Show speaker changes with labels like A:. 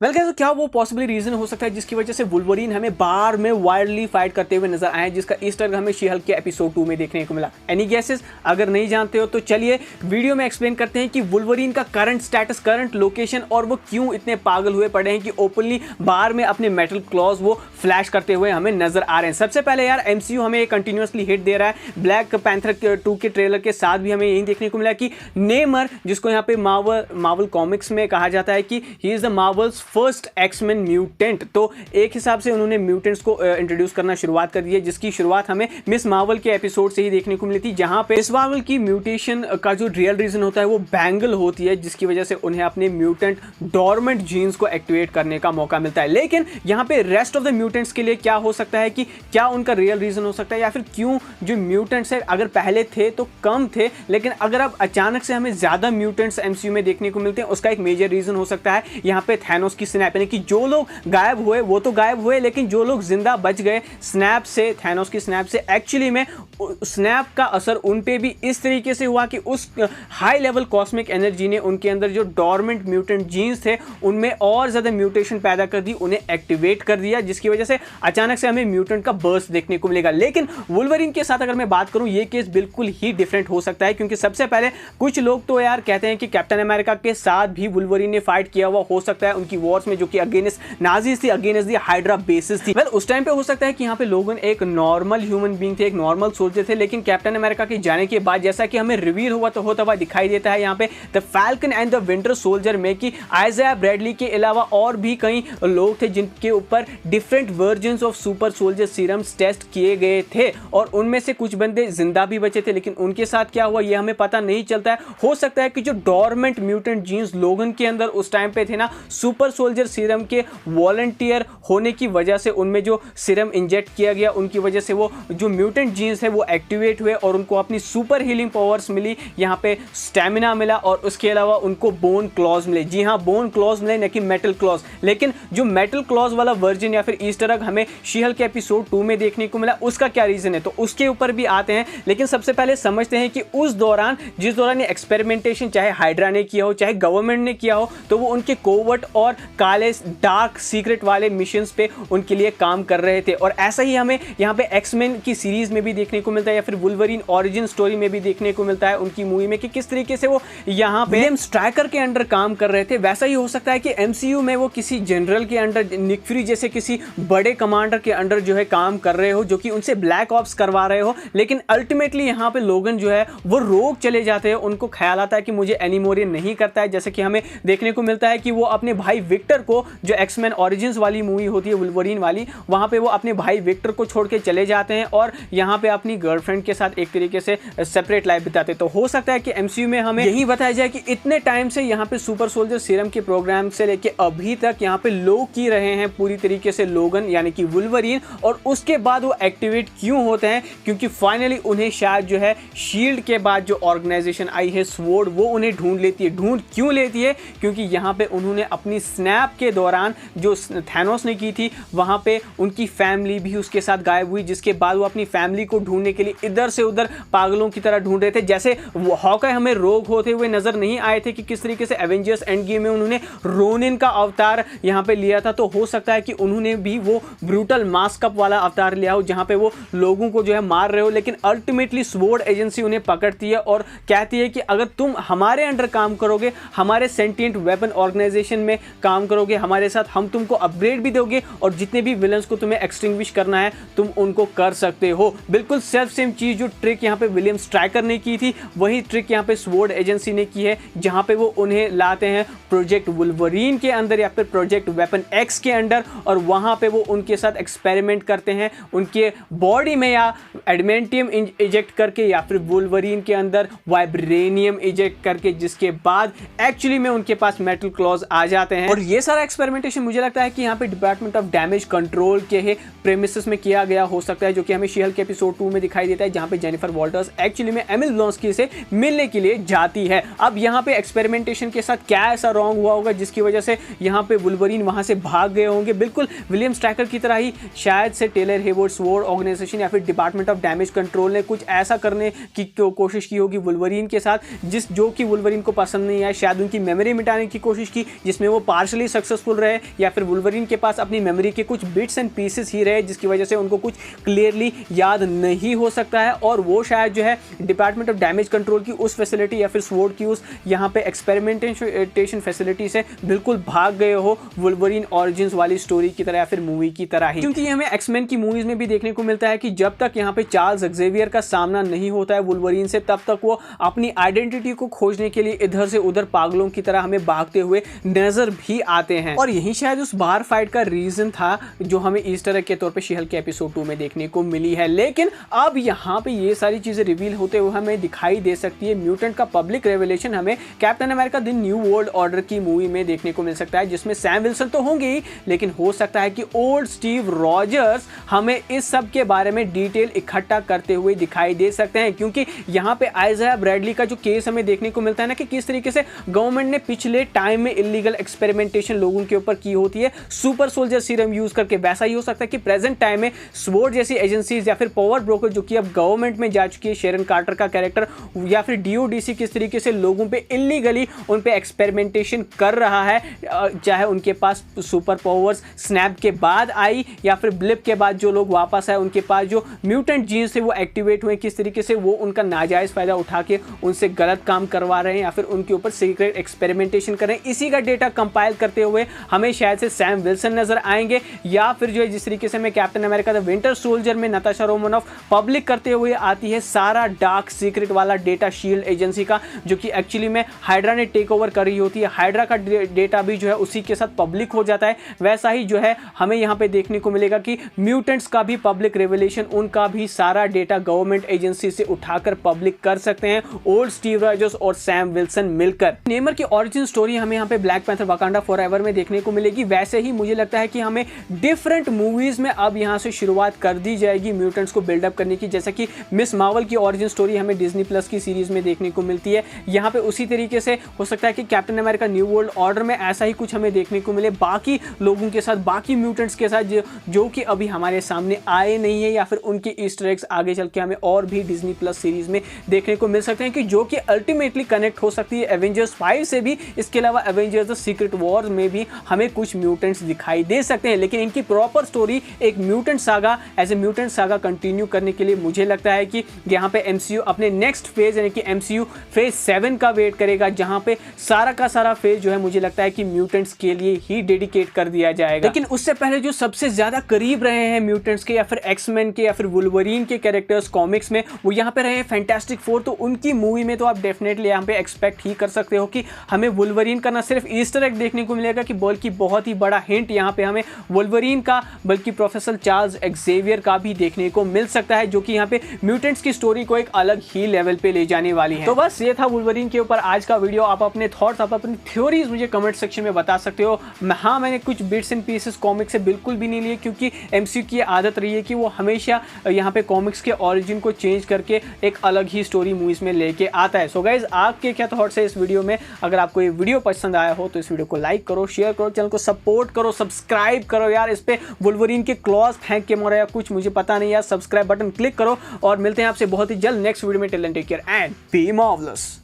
A: Well guys, क्या वो possibly reason हो सकता है जिसकी वजह से वुल्वरीन हमें बार में वाइल्डली फाइट करते हुए नजर आए, जिसका ईस्टर एग हमें शी हल्क के एपिसोड 2 में देखने को मिला? Any guesses? अगर नहीं जानते हो तो चलिए वीडियो में एक्सप्लेन करते हैं कि वुल्वरीन का करंट स्टेटस, करंट लोकेशन और वो क्यों इतने पागल हुए पड़े हैं कि ओपनली बार में अपने मेटल क्लॉज वो फ्लैश करते हुए हमें नजर आ रहे हैं। सबसे पहले यार एमसीयू हमें कंटिन्यूअसली हिट दे रहा है। ब्लैक पैंथर 2 के ट्रेलर के साथ भी हमें यही देखने को मिला कि नेमर, जिसको यहाँ पे मार्वल कॉमिक्स में कहा जाता है कि he is the Marvel's first X-Man mutant, तो एक हिसाब से उन्होंने म्यूटेंट्स को इंट्रोड्यूस करना शुरुआत कर दी है, जिसकी शुरुआत हमें मिस मार्वल के एपिसोड से ही देखने को मिली थी, जहां पे मिस मार्वल की म्यूटेशन का जो रियल रीजन होता है वो बैंगल होती है, जिसकी वजह से उन्हें अपने म्यूटेंट डॉर्मेंट जीन्स को एक्टिवेट करने का मौका मिलता है। लेकिन यहाँ पे रेस्ट ऑफ द म्यूटेंट्स के लिए क्या हो सकता है कि क्या उनका रियल रीजन हो सकता है, या फिर क्यों जो म्यूटेंट्स है अगर पहले थे तो कम थे, लेकिन अगर अब अचानक से हमें ज्यादा म्यूटेंट्स एमसीयू में देखने को मिलते हैं, उसका एक मेजर रीजन हो सकता है यहाँ पे थैनोस की स्नैप, यानी कि जो लोग गायब हुए वो तो गायब हुए, लेकिन जो लोग जिंदा बच गए स्नैप से, थैनोस की स्नैप से, एक्चुअली में स्नैप का असर उन पे भी इस तरीके से हुआ कि उस हाई लेवल कॉस्मिक एनर्जी ने उनके अंदर जो डॉर्मेंट म्यूटेंट जीन्स थे उनमें और ज्यादा म्यूटेशन पैदा कर दी, उन्हें एक्टिवेट कर दिया, जिसकी वजह से अचानक से हमें म्यूटेंट का बर्स्ट देखने को मिलेगा। लेकिन वुल्वरीन के साथ अगर मैं बात करूं, ये केस बिल्कुल ही डिफरेंट हो सकता है, क्योंकि सबसे पहले कुछ लोग तो यार कहते हैं कि कैप्टन अमेरिका के साथ भी वुल्वरीन ने फाइट किया हुआ हो सकता है उनकी वॉर्स में, जो कि अगेंस्ट नाजीज थी, अगेंस्ट दी हाइड्रा बेसिस थी। वेल उस टाइम पे हो सकता है कि यहाँ पे लोगन एक नॉर्मल ह्यूमन बीइंग थे, एक नॉर्मल सोल्जर थे, लेकिन कैप्टन अमेरिका के जाने के बाद जैसा कि हमें रिवील हुआ तो होता हुआ दिखाई देता है यहाँ पे the falcon and the winter soldier में कि आइज़ाया ब्रैडली के अलावा और भी कई लोग थे जिनके ऊपर different versions of super soldier serums test किए गए थे, और उनमें से कुछ बंदे जिंदा भी बचे थे, लेकिन उनके साथ क्या हुआ ये हमें पता नहीं चलता है। हो सकता है कि जो डॉर्मेंट म्यूटेंट जीन्स लोगन के अंदर उस टाइम पे थे ना, सुपर सोल्जर सीरम के वॉलंटियर होने की वजह से उनमें जो सीरम इंजेक्ट किया गया उनकी वजह से वो जो म्यूटेंट जीन्स है वो एक्टिवेट हुए और उनको अपनी सुपर हीलिंग पावर्स मिली, यहाँ पे स्टैमिना मिला, और उसके अलावा उनको बोन क्लॉज मिले। जी हाँ, बोन क्लॉज मिले, न कि मेटल क्लॉज। लेकिन जो मेटल क्लॉज वाला वर्जन या फिर ईस्टर एग हमें शी हल्क के एपिसोड 2 में देखने को मिला, उसका क्या रीजन है, तो उसके ऊपर भी आते हैं। लेकिन सबसे पहले समझते हैं कि उस दौरान जिस दौरान ये एक्सपेरिमेंटेशन चाहे हाइड्रा ने किया हो चाहे गवर्नमेंट ने किया हो, तो वो उनके कोवर्ट और काले डार्क सीक्रेट वाले मिशंस पे उनके लिए काम कर रहे थे। और ऐसा ही हमें यहाँ पे एक्समैन की सीरीज में भी देखने को मिलता है, या फिर वुल्वरीन ओरिजिन स्टोरी में भी देखने को मिलता है उनकी मूवी में, कि किस तरीके से वो यहाँ पे विलियम स्ट्राइकर के अंडर काम कर रहे थे। वैसा ही हो सकता है कि एमसीयू में वो किसी जनरल के अंडर, निक फ्यूरी जैसे किसी बड़े कमांडर के अंडर जो है काम कर रहे हो, जो कि उनसे ब्लैक ऑप्स करवा रहे हो, लेकिन अल्टीमेटली यहाँ पे लोगन जो है वो रोग चले जाते हैं, उनको ख्याल आता है कि मुझे एनीमोर नहीं करता है, जैसे कि हमें देखने को मिलता है कि वो अपने भाई विक्टर को, जो एक्समैन ओरिजिन्स वाली मूवी होती है वुल्वरीन वाली, वहां पे वो अपने भाई विक्टर को छोड़ के चले जाते हैं और यहाँ पे अपनी गर्लफ्रेंड के साथ एक तरीके से सेपरेट लाइफ बिताते हैं। तो हो सकता है कि एमसीयू में हमें यही बताया जाए कि इतने टाइम से यहाँ पे सुपर सोल्जर सीरम के प्रोग्राम से लेके अभी तक यहाँ पे लोग की रहे हैं पूरी तरीके से लोगन यानी कि वुल्वरीन, और उसके बाद वो एक्टिवेट क्यों होते हैं, क्योंकि फाइनली उन्हें शायद जो है शील्ड के बाद जो ऑर्गेनाइजेशन आई है स्वॉर्ड, वो उन्हें ढूंढ लेती है। ढूंढ क्यों लेती है? क्योंकि यहाँ पे उन्होंने अपनी स्नैप के दौरान जो थैनोस ने की थी, वहां पे उनकी फैमिली भी उसके साथ गायब हुई, जिसके बाद वो अपनी फैमिली को ढूंढने के लिए इधर से उधर पागलों की तरह ढूंढ रहे थे। जैसे हॉकाई हमें रोग होते हुए नजर नहीं आए थे कि किस तरीके से एवेंजर्स एंड गेम में उन्होंने रोनिन का अवतार यहाँ पे लिया था, तो हो सकता है कि उन्होंने भी वो ब्रूटल मास्क अप वाला अवतार लिया हो, जहां पे वो लोगों को जो है मार रहे हो, लेकिन अल्टीमेटली स्वॉर्ड एजेंसी उन्हें पकड़ती है और कहती है कि अगर तुम हमारे अंडर काम करोगे, हमारे सेंटिएंट वेपन ऑर्गेनाइजेशन में काम करोगे हमारे साथ, हम तुमको अपग्रेड भी दोगे और जितने भी विलन्स को तुम्हें एक्सटिंग्विश करना है तुम उनको कर सकते हो। बिल्कुल सेल्फ सेम चीज जो ट्रिक यहाँ पे विलियम स्ट्राइकर ने की थी, वही ट्रिक यहाँ पे स्वॉर्ड एजेंसी ने की है, जहां पे वो उन्हें लाते हैं प्रोजेक्ट वुल्वरीन के अंदर या फिर प्रोजेक्ट वेपन एक्स के अंडर, और वहां पे वो उनके साथ एक्सपेरिमेंट करते हैं, उनके बॉडी में या एडमेंटियम इजेक्ट करके या फिर वुल्वरीन के अंदर वाइब्रेनियम इजेक्ट करके, जिसके बाद एक्चुअली में उनके पास मेटल क्लॉज आ जाते हैं। और ये सारा एक्सपेरिमेंटेशन मुझे लगता है कि यहाँ पे डिपार्टमेंट ऑफ डैमेज कंट्रोल के ही प्रेमिसेस में किया गया हो सकता है, जो कि हमें शी हल्क के एपिसोड 2 में दिखाई देता है, जहां पे जेनिफर वॉल्टर्स एक्चुअली में एमिल ब्लॉन्स्की से मिलने के लिए जाती है। अब यहाँ पे एक्सपेरिमेंटेशन के साथ क्या ऐसा रॉन्ग हुआ होगा जिसकी वजह से यहाँ पे वुल्वरीन वहां से भाग गए होंगे? बिल्कुल विलियम स्ट्राइकर की तरह ही शायद से टेलर हेवर्ड स्वॉर्ड ऑर्गेनाइजेशन या फिर डिपार्टमेंट ऑफ डैमेज कंट्रोल ने कुछ ऐसा करने की कोशिश की होगी वुल्वरीन के साथ, जो कि वुल्वरीन को पसंद नहीं आया। शायद उनकी मेमोरी मिटाने की कोशिश की, जिसमें वो पार्श कमर्शियली सक्सेसफुल रहे या फिर वुल्वरीन के पास अपनी मेमोरी के कुछ बिट्स एंड पीसेस ही रहे जिसकी वजह से उनको कुछ क्लियरली याद नहीं हो सकता है और वो शायद जो है डिपार्टमेंट ऑफ डैमेज कंट्रोल की उस फैसिलिटी या फिर स्वॉर्ड की उस यहाँ पे एक्सपेरिमेंटेशन फैसिलिटी से बिल्कुल भाग गए हो वुल्वरीन ऑरिजिन्स वाली स्टोरी की तरह या फिर मूवी की तरह ही। क्योंकि हमें एक्समैन की मूवीज में भी देखने को मिलता है कि जब तक यहाँ पे चार्ल्स एक्जेवियर का सामना नहीं होता है वुल्वरीन से तब तक वो अपनी आइडेंटिटी को खोजने के लिए इधर से उधर पागलों की तरह हमें भागते हुए नजर भी आते हैं और यही शायद उस बार फाइट का रीजन था जो हमें ईस्टर एग के तौर पे शी-हल्क के एपिसोड 2 में देखने को मिली है। लेकिन अब यहाँ पे ये सारी चीजें रिवील होते हुए हमें दिखाई दे सकती है। म्यूटेंट का पब्लिक रेवलेशन हमें captain America the new world order की मूवी में देखने को मिल सकता है जिसमें सैम विल्सन तो होंगे ही लेकिन हो सकता है कि ओल्ड स्टीव रॉजर्स हमें इस सब के बारे में डिटेल इकट्ठा करते हुए दिखाई दे सकते हैं। क्योंकि यहाँ पे आइज़ाया ब्रैडली का जो केस हमें देखने को मिलता है ना कि किस तरीके से गवर्नमेंट ने पिछले टाइम में इलीगल एक्सपेरिमेंटेशन लोगों के ऊपर की होती है सुपर सोल्जर सीरम यूज करके, वैसा ही हो सकता है कि प्रेजेंट टाइम में स्वॉर्ड जैसी एजेंसीज या फिर पावर ब्रोकर जो कि अब गवर्नमेंट में जा चुकी है, शेरन कार्टर का कैरेक्टर या फिर डीओडीसी किस तरीके से लोगों पे इलीगली उन पे एक्सपेरिमेंटेशन कर रहा है, चाहे उनके पास सुपर पावर्स स्नैप के बाद आई या फिर ब्लिप के बाद जो लोग वापस आए उनके पास जो म्यूटेंट जीन्स है वो एक्टिवेट हुए, किस तरीके से वो उनका नाजायज फायदा उठा के उनसे गलत काम करवा रहे हैं या फिर उनके ऊपर सीक्रेट एक्सपेरिमेंटेशन कर रहे हैं। इसी का डेटा कंपाइल करते हुए हमें शायद से सैम विल्सन नजर आएंगे या फिर जो है जिस तरीके से मैं captain America the winter soldier में नताशा रोमानोफ पब्लिक करते हुए आती है सारा डार्क सीक्रेट वाला डेटा शील्ड एजेंसी का जो कि एक्चुअली में हाइड्रा ने टेक ओवर कर रही होती है। हाइड्रा का डेटा भी जो है उसी के साथ पब्लिक हो जाता है। वैसा ही जो है हमें यहाँ पे देखने को मिलेगा कि म्यूटेंट्स का भी पब्लिक रेवलेशन, उनका भी सारा डेटा गवर्नमेंट एजेंसी से उठाकर पब्लिक कर सकते हैं ओल्ड स्टीव रॉजर्स और सैम विल्सन मिलकर। नेमर की ओरिजिन स्टोरी हमें यहाँ पे ब्लैक पैंथर वाकांडा फॉरएवर में देखने को मिलेगी। वैसे ही मुझे लगता है कि हमें डिफरेंट मूवीज में अब यहाँ से शुरुआत कर दी जाएगी म्यूटेंट्स को बिल्डअप करने की, जैसा कि मिस मार्वल की ओरिजिन स्टोरी हमें डिज्नी प्लस की सीरीज में देखने को मिलती है। यहाँ पे उसी तरीके से हो सकता है कि captain America new world order में ऐसा ही कुछ हमें देखने को मिले बाकी लोगों के साथ, बाकी म्यूटेंट्स के साथ जो कि अभी हमारे सामने आए नहीं है या फिर उनके ईस्टर एग्स आगे चल के हमें और भी डिज्नी प्लस सीरीज में देखने को मिल सकते हैं कि जो कि अल्टीमेटली कनेक्ट हो सकती है एवेंजर्स 5 से भी। इसके अलावा एवेंजर्स द सीक्रेट वॉर में भी हमें कुछ म्यूटेंट्स दिखाई दे सकते हैं, लेकिन इनकी प्रॉपर स्टोरी एक mutant saga as a mutant saga continue करने के लिए मुझे लगता है कि यहाँ पे एमसीयू अपने नेक्स्ट फेज यानी कि एमसीयू फेज 7 का वेट करेगा, जहां पे सारा का सारा फेज जो है मुझे लगता है कि म्यूटेंट्स के लिए ही डेडिकेट कर दिया जाएगा। लेकिन उससे पहले जो सबसे ज्यादा करीब रहे हैं म्यूटेंट्स के या फिर एक्समैन के या फिर वुल्वरीन के कैरेक्टर्स कॉमिक्स में, वो यहाँ पे रहे हैं फैंटास्टिक फोर। तो उनकी मूवी में तो आप डेफिनेटली यहाँ पे एक्सपेक्ट ही कर सकते हो कि हमें वुल्वरीन का ना सिर्फ ईस्टर एग देखने को मिलेगा कि बल्कि बहुत ही बड़ा हिंट यहाँ पे हमें वुल्वरीन का बल्कि प्रोफेसर चार्ल्स एक्जेवियर का भी देखने को मिल सकता है, जो कि यहाँ पे म्यूटेंट्स की स्टोरी को एक अलग ही लेवल पे ले जाने वाली है। तो बस ये था वुल्वरीन के ऊपर आज का वीडियो। आप अपने थॉट्स, आप अपनी थ्योरीज मुझे कमेंट सेक्शन में बता सकते हो। हाँ, मैंने कुछ बिट्स एंड पीसेस कॉमिक्स से बिल्कुल भी नहीं लिए क्योंकि एमसीयू की आदत रही है कि वो हमेशा यहाँ पे कॉमिक्स के ओरिजिन को चेंज करके एक अलग ही स्टोरी मूवीज में लेके आता है। सो गाइज, आपके क्या थॉट्स है इस वीडियो में? अगर आपको ये वीडियो पसंद आया हो तो इस वीडियो को लाइक करो, शेयर करो, चैनल को सपोर्ट करो, सब्सक्राइब करो यार। इस पे वुल्वरीन के क्लॉज फेंक के मारा या कुछ मुझे पता नहीं यार। सब्सक्राइब बटन क्लिक करो और मिलते हैं आपसे बहुत ही जल्द नेक्स्ट वीडियो में। Till then take care and be marvellous.